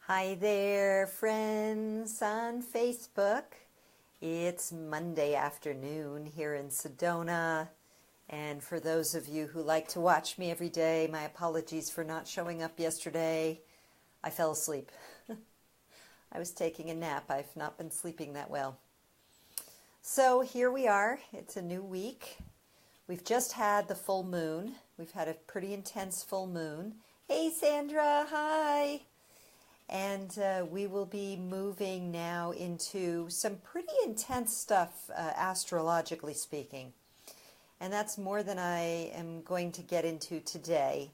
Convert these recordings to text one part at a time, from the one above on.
Hi there, friends on Facebook. It's Monday afternoon here in Sedona. And for those of you who like to watch me every day, my apologies for not showing up yesterday. I fell asleep. I was taking a nap. I've not been sleeping that well. So here we are. It's a new week. We've just had the full moon. We've had a pretty intense full moon. Hey, Sandra. Hi. And we will be moving now into some pretty intense stuff, astrologically speaking. And that's more than I am going to get into today.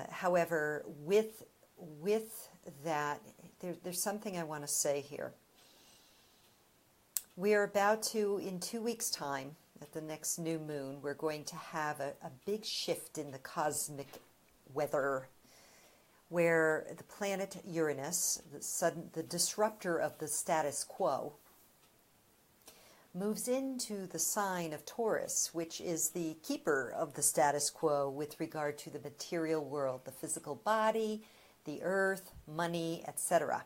However, with that, there's something I want to say here. We are about to, in 2 weeks' time, at the next new moon, we're going to have a big shift in the cosmic weather, where the planet Uranus, the disruptor of the status quo, moves into the sign of Taurus, which is the keeper of the status quo with regard to the material world, the physical body, the earth, money, etc.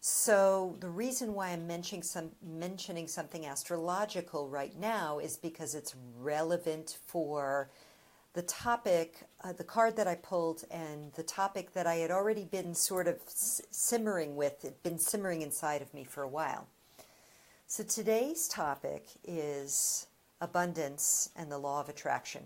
So the reason why I'm mentioning something astrological right now is because it's relevant for the topic, the card that I pulled, and the topic that I had already been sort of simmering with. It'd been simmering inside of me for a while. So today's topic is abundance and the law of attraction.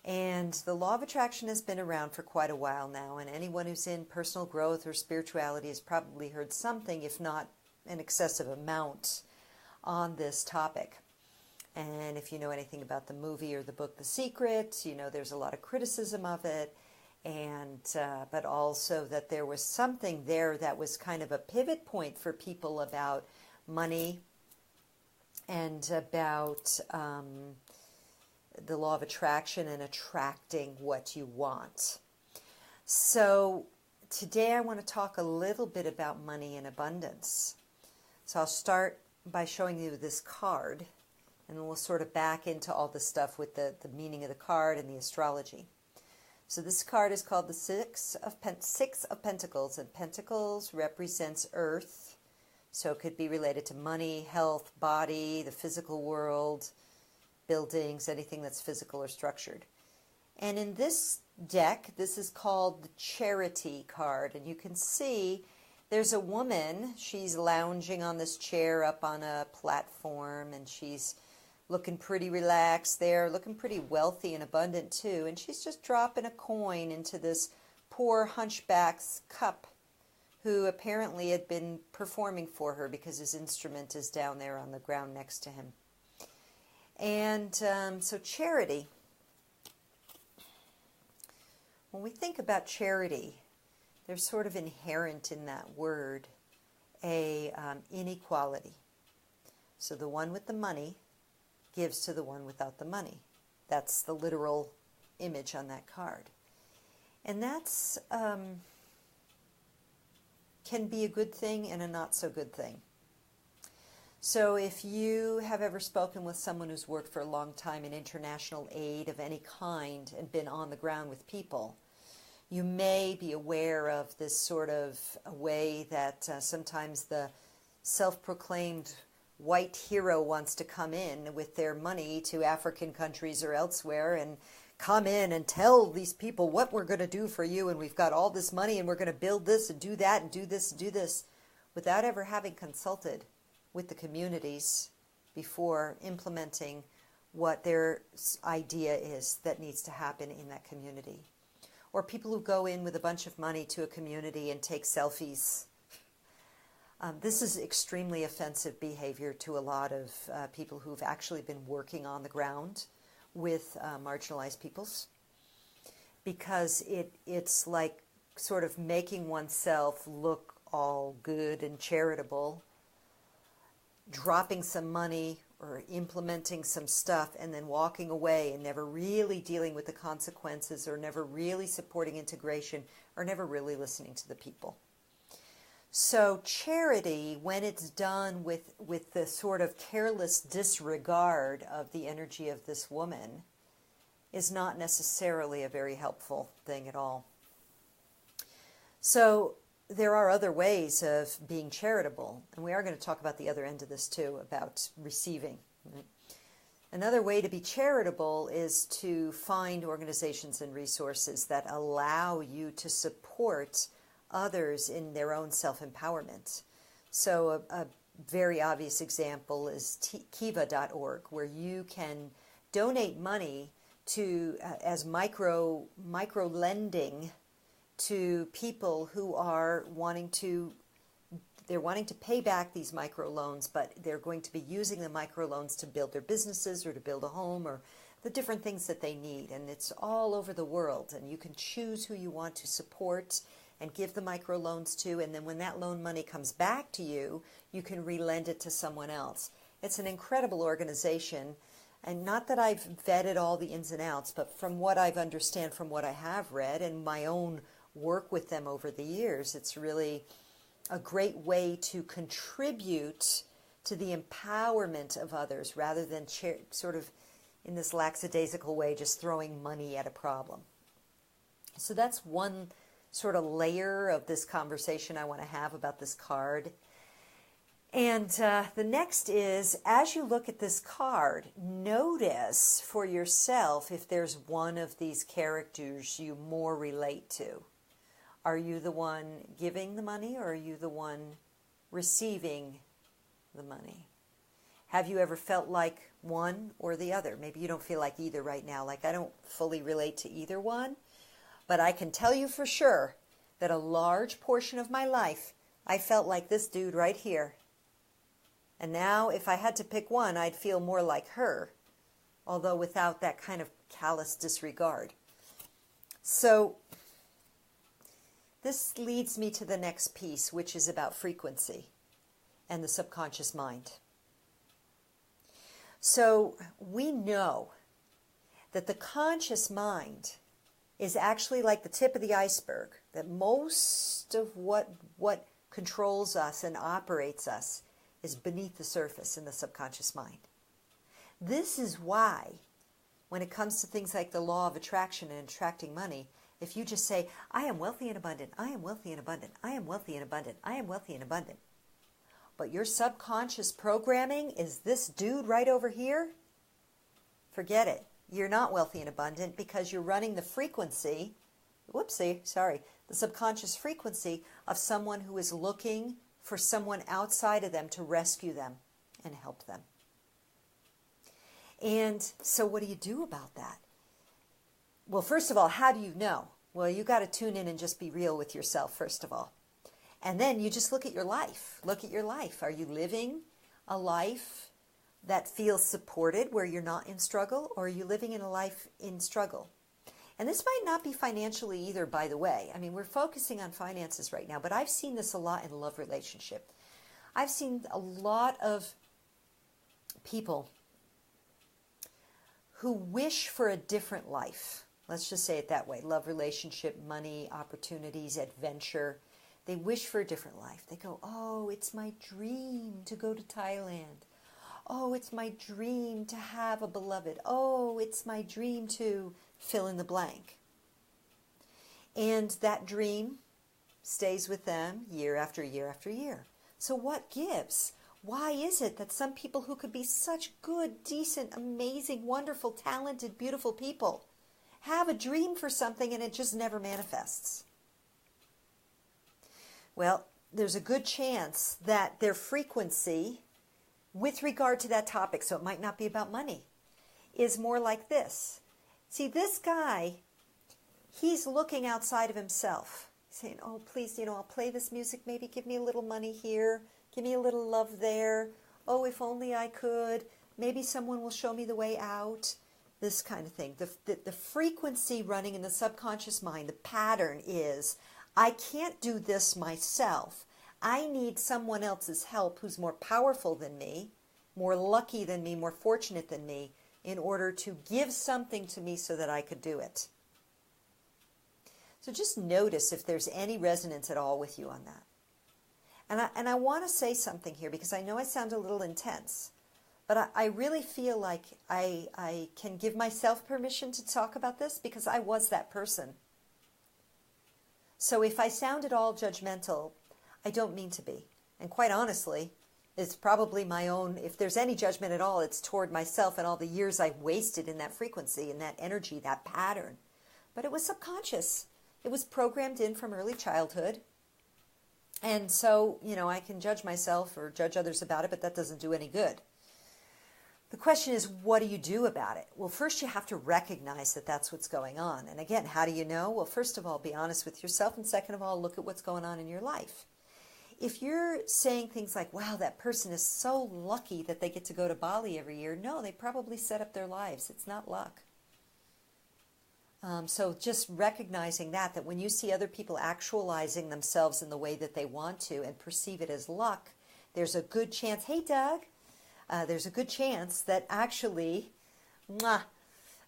And the law of attraction has been around for quite a while now, and anyone who's in personal growth or spirituality has probably heard something, if not an excessive amount, on this topic. And if you know anything about the movie or the book The Secret, you know there's a lot of criticism of it, and but also that there was something there that was kind of a pivot point for people about money and about the law of attraction and attracting what you want. So today I want to talk a little bit about money and abundance. So I'll start by showing you this card, and then we'll sort of back into all the stuff with the meaning of the card and the astrology. So this card is called the Six of Pentacles, and Pentacles represents earth. So it could be related to money, health, body, the physical world, buildings, anything that's physical or structured. And in this deck, this is called the Charity card. And you can see there's a woman. She's lounging on this chair up on a platform, and she's looking pretty relaxed there, looking pretty wealthy and abundant too. And she's just dropping a coin into this poor hunchback's cup, who apparently had been performing for her because his instrument is down there on the ground next to him. And so charity, when we think about charity, there's sort of inherent in that word a inequality. So the one with the money gives to the one without the money. That's the literal image on that card. And that's can be a good thing and a not so good thing. So if you have ever spoken with someone who's worked for a long time in international aid of any kind and been on the ground with people, you may be aware of this sort of a way that sometimes the self-proclaimed white hero wants to come in with their money to African countries or elsewhere and come in and tell these people what we're going to do for you, and we've got all this money and we're going to build this and do that and do this and do this, without ever having consulted with the communities before implementing what their idea is that needs to happen in that community. Or people who go in with a bunch of money to a community and take selfies. This is extremely offensive behavior to a lot of people who've actually been working on the ground with marginalized peoples, because it's like sort of making oneself look all good and charitable, dropping some money or implementing some stuff and then walking away and never really dealing with the consequences, or never really supporting integration, or never really listening to the people. So charity, when it's done with the sort of careless disregard of the energy of this woman, is not necessarily a very helpful thing at all. So there are other ways of being charitable, and we are going to talk about the other end of this too, about receiving. Another way to be charitable is to find organizations and resources that allow you to support others in their own self-empowerment. So a very obvious example is kiva.org, where you can donate money to as micro lending to people who are wanting to pay back these microloans, but they're going to be using the microloans to build their businesses or to build a home or the different things that they need. And it's all over the world, and you can choose who you want to support and give the microloans to, and then when that loan money comes back to you, you can relend it to someone else. It's an incredible organization, and not that I've vetted all the ins and outs, but from what I've understand, from what I have read and my own work with them over the years, it's really a great way to contribute to the empowerment of others rather than sort of in this lackadaisical way just throwing money at a problem. So that's one sort of layer of this conversation I want to have about this card. And the next is, as you look at this card, notice for yourself if there's one of these characters you more relate to. Are you the one giving the money, or are you the one receiving the money? Have you ever felt like one or the other? Maybe you don't feel like either right now. Like, I don't fully relate to either one. But I can tell you for sure that a large portion of my life, I felt like this dude right here. And now, if I had to pick one, I'd feel more like her, although without that kind of callous disregard. So this leads me to the next piece, which is about frequency and the subconscious mind. So we know that the conscious mind is actually like the tip of the iceberg, that most of what controls us and operates us is beneath the surface in the subconscious mind. This is why, when it comes to things like the law of attraction and attracting money, if you just say, I am wealthy and abundant, I am wealthy and abundant, I am wealthy and abundant, I am wealthy and abundant, but your subconscious programming is this dude right over here, forget it. You're not wealthy and abundant because you're running the frequency, the subconscious frequency of someone who is looking for someone outside of them to rescue them and help them. And so what do you do about that? Well, first of all, how do you know? Well, you got to tune in and just be real with yourself, first of all. And then you just look at your life. Look at your life. Are you living a life that feels supported, where you're not in struggle, or are you living in a life in struggle? And this might not be financially either, by the way. I mean, we're focusing on finances right now, but I've seen this a lot in love relationship. I've seen a lot of people who wish for a different life. Let's just say it that way. Love relationship, money, opportunities, adventure. They wish for a different life. They go, oh, it's my dream to go to Thailand. Oh, it's my dream to have a beloved. Oh, it's my dream to fill in the blank. And that dream stays with them year after year after year. So what gives? Why is it that some people who could be such good, decent, amazing, wonderful, talented, beautiful people have a dream for something and it just never manifests? Well, there's a good chance that their frequency with regard to that topic, so it might not be about money, is more like this. See, this guy, he's looking outside of himself, saying, oh, please, I'll play this music, maybe give me a little money here, give me a little love there, oh, if only I could, maybe someone will show me the way out, this kind of thing. The frequency running in the subconscious mind, the pattern is, I can't do this myself. I need someone else's help who's more powerful than me, more lucky than me, more fortunate than me, in order to give something to me so that I could do it. So just notice if there's any resonance at all with you on that. And I want to say something here, because I know I sound a little intense, but I really feel like I can give myself permission to talk about this, because I was that person. So if I sound at all judgmental, I don't mean to be. And quite honestly, it's probably my own, if there's any judgment at all, it's toward myself and all the years I've wasted in that frequency, in that energy, that pattern. But it was subconscious. It was programmed in from early childhood. And so, I can judge myself or judge others about it, but that doesn't do any good. The question is, what do you do about it? Well, first you have to recognize that that's what's going on. And again, how do you know? Well, first of all, be honest with yourself. And second of all, look at what's going on in your life. If you're saying things like, wow, that person is so lucky that they get to go to Bali every year. No, they probably set up their lives. It's not luck. So just recognizing that when you see other people actualizing themselves in the way that they want to and perceive it as luck, there's a good chance, hey, Doug, there's a good chance that actually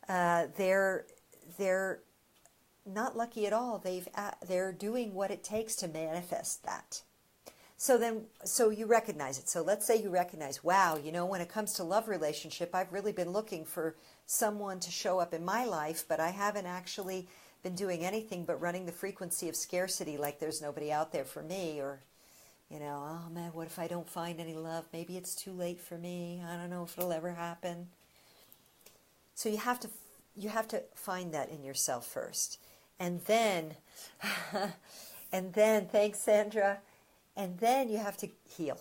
they're not lucky at all. They're doing what it takes to manifest that. So you recognize it. So let's say you recognize, wow, when it comes to love relationship, I've really been looking for someone to show up in my life, but I haven't actually been doing anything but running the frequency of scarcity, like there's nobody out there for me, or, oh man, what if I don't find any love? Maybe it's too late for me. I don't know if it'll ever happen. So you have to find that in yourself first. And then, thanks, Sandra. And then you have to heal.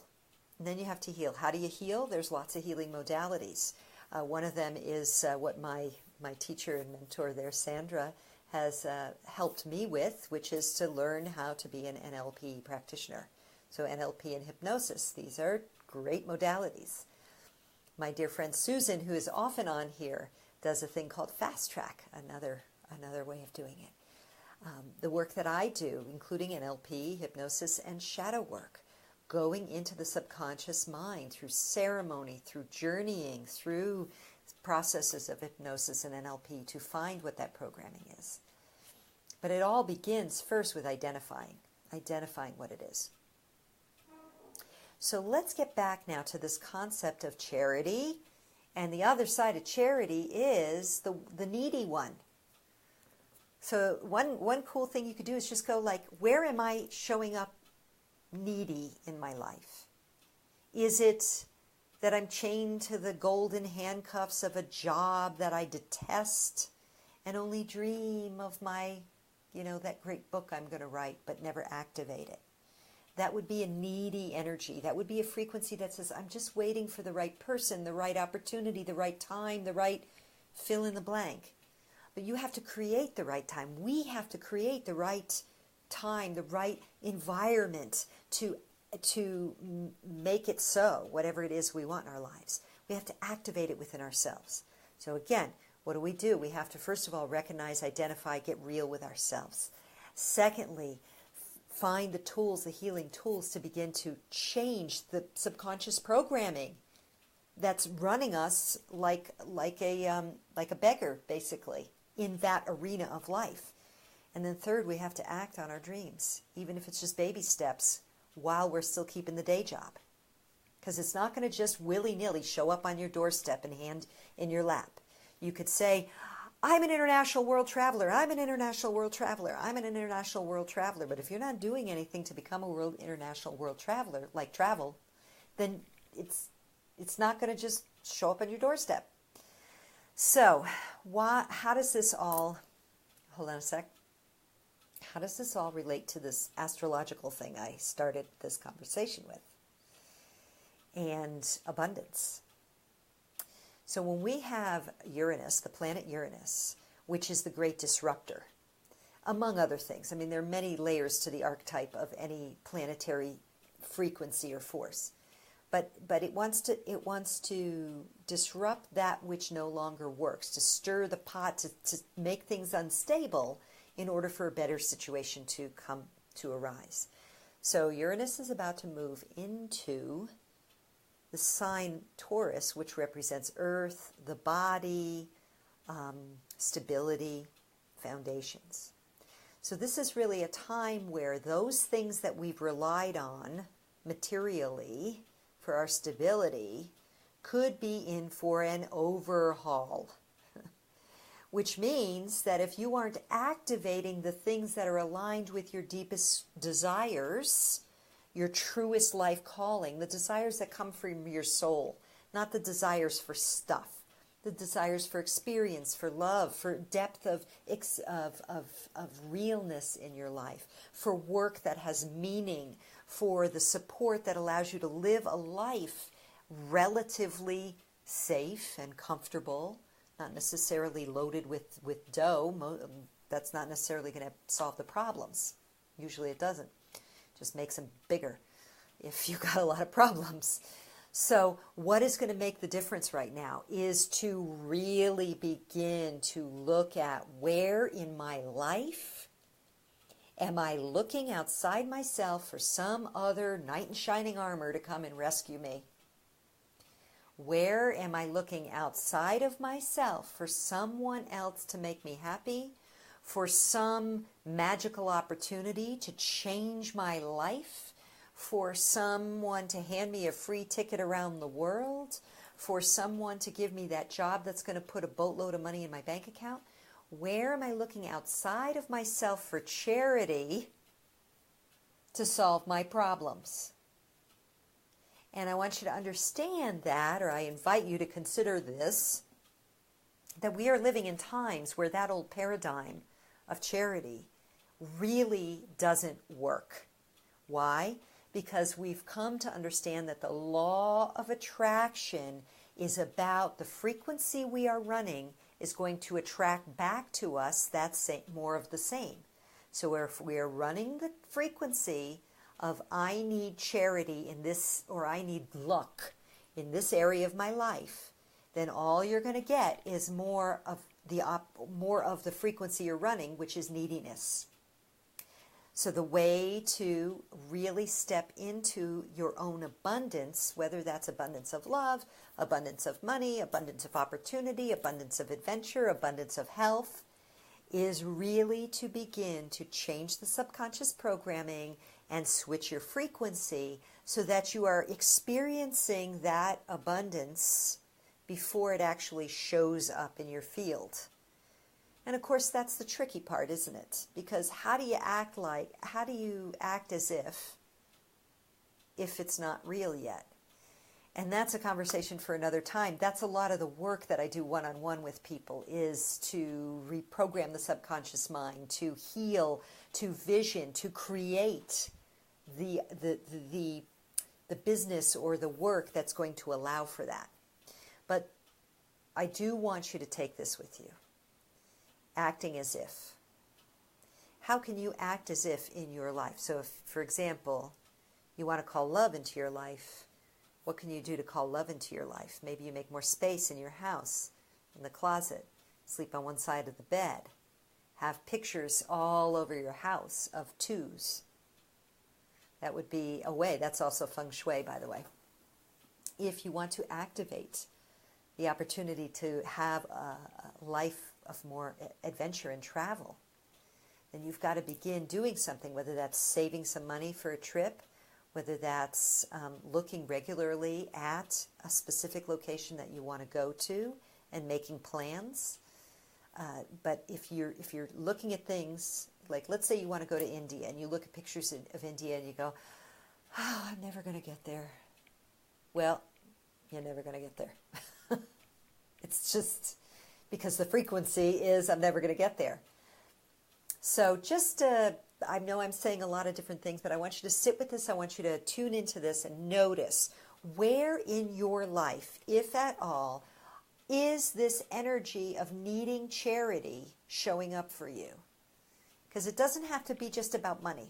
How do you heal? There's lots of healing modalities. One of them is what my teacher and mentor there, Sandra, has helped me with, which is to learn how to be an NLP practitioner. So NLP and hypnosis, these are great modalities. My dear friend Susan, who is often on here, does a thing called Fast Track, another way of doing it. The work that I do, including NLP, hypnosis, and shadow work, going into the subconscious mind through ceremony, through journeying, through processes of hypnosis and NLP to find what that programming is. But it all begins first with identifying what it is. So let's get back now to this concept of charity. And the other side of charity is the needy one. So one cool thing you could do is just go like, where am I showing up needy in my life? Is it that I'm chained to the golden handcuffs of a job that I detest and only dream of my, that great book I'm going to write but never activate it? That would be a needy energy. That would be a frequency that says, I'm just waiting for the right person, the right opportunity, the right time, the right fill in the blank. But you have to create the right time. We have to create the right time, the right environment to make it so, whatever it is we want in our lives. We have to activate it within ourselves. So again, what do? We have to, first of all, recognize, identify, get real with ourselves. Secondly, find the tools, the healing tools, to begin to change the subconscious programming that's running us like a beggar, basically, in that arena of life. And then third, we have to act on our dreams, even if it's just baby steps, while we're still keeping the day job. Because it's not going to just willy-nilly show up on your doorstep and hand in your lap. You could say, I'm an international world traveler, I'm an international world traveler, I'm an international world traveler. But if you're not doing anything to become a international world traveler, like travel, then it's not going to just show up on your doorstep. So, how does this all, hold on a sec, how does this all relate to this astrological thing I started this conversation with? And abundance. So when we have Uranus, the planet Uranus, which is the great disruptor, among other things, I mean, there are many layers to the archetype of any planetary frequency or force. But it wants to disrupt that which no longer works, to stir the pot, to make things unstable in order for a better situation to come to arise. So Uranus is about to move into the sign Taurus, which represents earth, the body, stability, foundations. So this is really a time where those things that we've relied on materially for our stability could be in for an overhaul. which means that if you aren't activating the things that are aligned with your deepest desires, your truest life calling, the desires that come from your soul, not the desires for stuff, the desires for experience, for love, for depth of realness in your life, for work that has meaning, for the support that allows you to live a life relatively safe and comfortable, not necessarily loaded with dough. That's not necessarily going to solve the problems. Usually it doesn't. It just makes them bigger if you've got a lot of problems. So what is going to make the difference right now is to really begin to look at where in my life am I looking outside myself for some other knight in shining armor to come and rescue me? Where am I looking outside of myself for someone else to make me happy, for some magical opportunity to change my life, for someone to hand me a free ticket around the world, for someone to give me that job that's going to put a boatload of money in my bank account? Where am I looking outside of myself for charity to solve my problems? And I want you to understand that, or I invite you to consider this, that we are living in times where that old paradigm of charity really doesn't work. Why? Because we've come to understand that the law of attraction is about the frequency we are running is going to attract back to us that more of the same. So if we are running the frequency of I need charity in this, or I need luck in this area of my life, then all you're going to get is more of the frequency you're running, which is neediness. So the way to really step into your own abundance, whether that's abundance of love, abundance of money, abundance of opportunity, abundance of adventure, abundance of health, is really to begin to change the subconscious programming and switch your frequency so that you are experiencing that abundance before it actually shows up in your field. And of course, that's the tricky part, isn't it? Because how do you act as if it's not real yet? And that's a conversation for another time. That's a lot of the work that I do one-on-one with people, is to reprogram the subconscious mind, to heal, to vision, to create the business or the work that's going to allow for that. But I do want you to take this with you. Acting as if. How can you act as if in your life? So if, for example, you want to call love into your life, what can you do to call love into your life? Maybe you make more space in your house, in the closet, sleep on one side of the bed, have pictures all over your house of twos. That would be a way. That's also feng shui, by the way. If you want to activate the opportunity to have a life of more adventure and travel, then you've got to begin doing something, whether that's saving some money for a trip, whether that's looking regularly at a specific location that you want to go to and making plans. But if you're looking at things, like let's say you want to go to India and you look at pictures of India and you go, oh, I'm never going to get there. Well, you're never going to get there. It's just because the frequency is I'm never going to get there. So just, I know I'm saying a lot of different things, but I want you to sit with this. I want you to tune into this and notice where in your life, if at all, is this energy of needing charity showing up for you? Because it doesn't have to be just about money.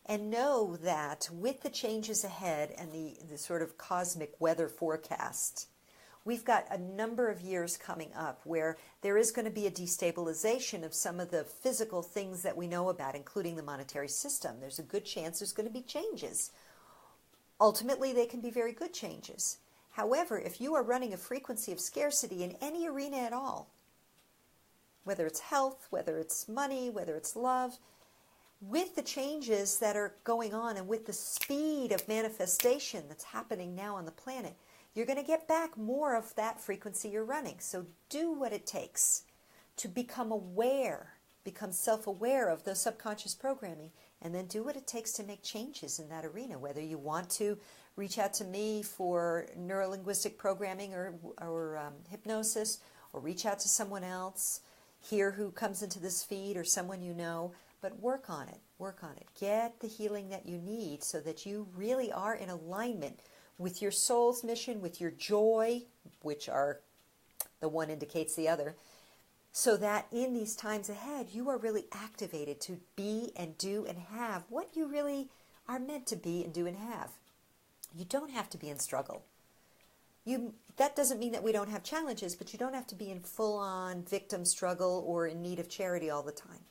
And know that with the changes ahead and the sort of cosmic weather forecast, we've got a number of years coming up where there is going to be a destabilization of some of the physical things that we know about, including the monetary system. There's a good chance there's going to be changes. Ultimately, they can be very good changes. However, if you are running a frequency of scarcity in any arena at all, whether it's health, whether it's money, whether it's love, with the changes that are going on and with the speed of manifestation that's happening now on the planet, you're going to get back more of that frequency you're running. So do what it takes to become aware, become self-aware of the subconscious programming, and then do what it takes to make changes in that arena. Whether you want to reach out to me for neurolinguistic programming or hypnosis, or reach out to someone else here who comes into this feed or someone you know, but work on it, work on it. Get the healing that you need so that you really are in alignment with your soul's mission, with your joy, which are the one indicates the other, so that in these times ahead, you are really activated to be and do and have what you really are meant to be and do and have. You don't have to be in struggle. That doesn't mean that we don't have challenges, but you don't have to be in full-on victim struggle or in need of charity all the time.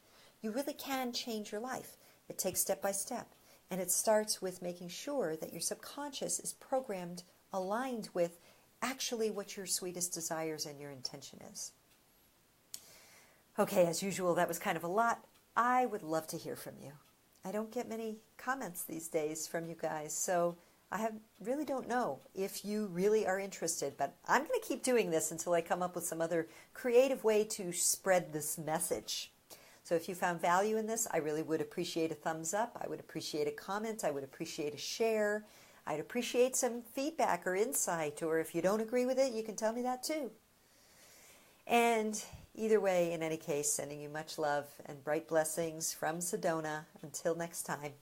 You really can change your life. It takes step by step. And it starts with making sure that your subconscious is programmed, aligned with actually what your sweetest desires and your intention is. Okay, as usual, that was kind of a lot. I would love to hear from you. I don't get many comments these days from you guys, so I really don't know if you really are interested, but I'm going to keep doing this until I come up with some other creative way to spread this message. So if you found value in this, I really would appreciate a thumbs up. I would appreciate a comment. I would appreciate a share. I'd appreciate some feedback or insight, or if you don't agree with it, you can tell me that too. And either way, in any case, sending you much love and bright blessings from Sedona. Until next time.